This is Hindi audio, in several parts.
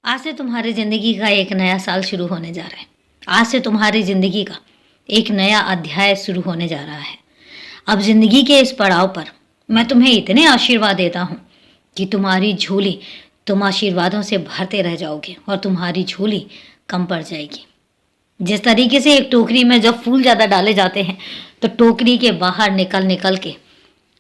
आज से तुम्हारी ज़िंदगी का एक नया साल शुरू होने जा रहा है। आज से तुम्हारी ज़िंदगी का एक नया अध्याय शुरू होने जा रहा है। अब ज़िंदगी के इस पड़ाव पर मैं तुम्हें इतने आशीर्वाद देता हूँ कि तुम्हारी झोली तुम आशीर्वादों से भरते रह जाओगे और तुम्हारी झोली कम पड़ जाएगी। जिस तरीके से एक टोकरी में जब फूल ज़्यादा डाले जाते हैं तो टोकरी के बाहर निकल निकल के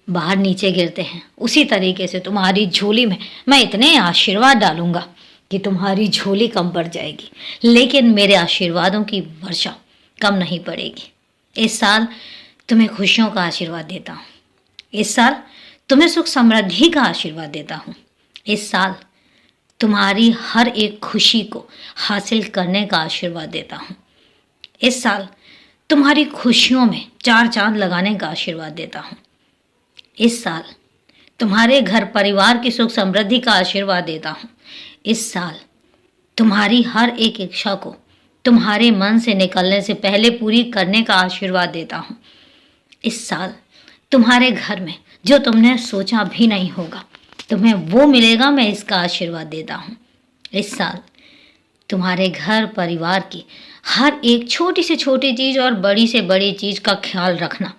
बाहर नीचे गिरते हैं, उसी तरीके से तुम्हारी झोली में मैं इतने आशीर्वाद डालूंगा कि तुम्हारी झोली कम पड़ जाएगी, लेकिन मेरे आशीर्वादों की वर्षा कम नहीं पड़ेगी। इस साल तुम्हें खुशियों का आशीर्वाद देता हूँ। इस साल तुम्हें सुख समृद्धि का आशीर्वाद देता हूँ। इस साल तुम्हारी हर एक खुशी को हासिल करने का आशीर्वाद देता हूँ। इस साल तुम्हारी खुशियों में चार चांद लगाने का आशीर्वाद देता हूँ। इस साल तुम्हारे घर परिवार की सुख समृद्धि का आशीर्वाद देता हूँ। इस साल तुम्हारी हर एक इच्छा को तुम्हारे मन से निकलने से पहले पूरी करने का आशीर्वाद देता हूँ। इस साल तुम्हारे घर में जो तुमने सोचा भी नहीं होगा तुम्हें वो मिलेगा, मैं इसका आशीर्वाद देता हूँ। इस साल तुम्हारे घर परिवार की हर एक छोटी से छोटी चीज़ और बड़ी से बड़ी चीज़ का ख्याल रखना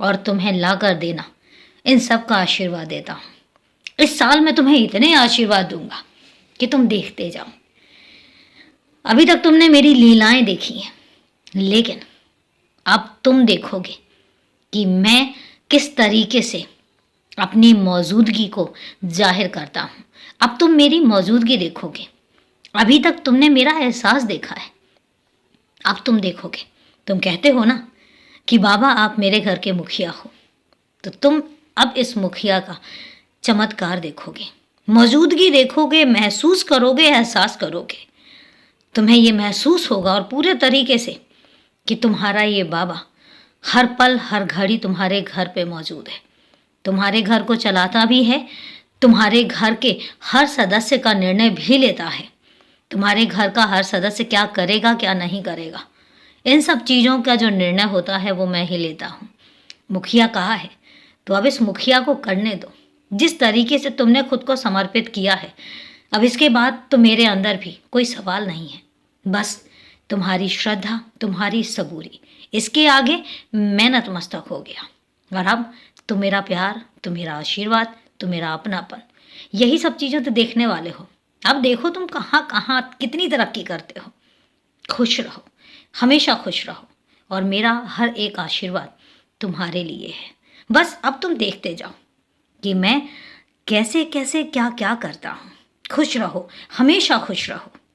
और तुम्हें ला कर देना, इन सब का आशीर्वाद देता हूँ। इस साल मैं तुम्हें इतने आशीर्वाद दूंगा कि तुम देखते जाओ। अभी तक तुमने मेरी लीलाएं देखी हैं, लेकिन अब तुम देखोगे कि मैं किस तरीके से अपनी मौजूदगी को जाहिर करता हूँ। अब तुम मेरी मौजूदगी देखोगे। अभी तक तुमने मेरा एहसास देखा है, अब तुम देखोगे। तुम कहते हो ना कि बाबा आप मेरे घर के मुखिया हो, तो तुम अब इस मुखिया का चमत्कार देखोगे, मौजूदगी देखोगे, महसूस करोगे, एहसास करोगे। तुम्हें ये महसूस होगा और पूरे तरीके से कि तुम्हारा ये बाबा हर पल हर घड़ी तुम्हारे घर पे मौजूद है, तुम्हारे घर को चलाता भी है, तुम्हारे घर के हर सदस्य का निर्णय भी लेता है। तुम्हारे घर का हर सदस्य क्या करेगा क्या नहीं करेगा, इन सब चीज़ों का जो निर्णय होता है वो मैं ही लेता हूँ। मुखिया कहा है तो अब इस मुखिया को करने दो। जिस तरीके से तुमने खुद को समर्पित किया है, अब इसके बाद तो मेरे अंदर भी कोई सवाल नहीं है। बस तुम्हारी श्रद्धा, तुम्हारी सबूरी, इसके आगे मैं नतमस्तक हो गया। और अब तुम मेरा प्यार, तुम मेरा आशीर्वाद, तुम मेरा अपनापन, यही सब चीज़ें तो देखने वाले हो। अब देखो तुम कहाँ कहाँ कितनी तरक्की करते हो। खुश रहो, हमेशा खुश रहो, और मेरा हर एक आशीर्वाद तुम्हारे लिए है। बस अब तुम देखते जाओ कि मैं कैसे कैसे क्या क्या करता हूँ। खुश रहो, हमेशा खुश रहो।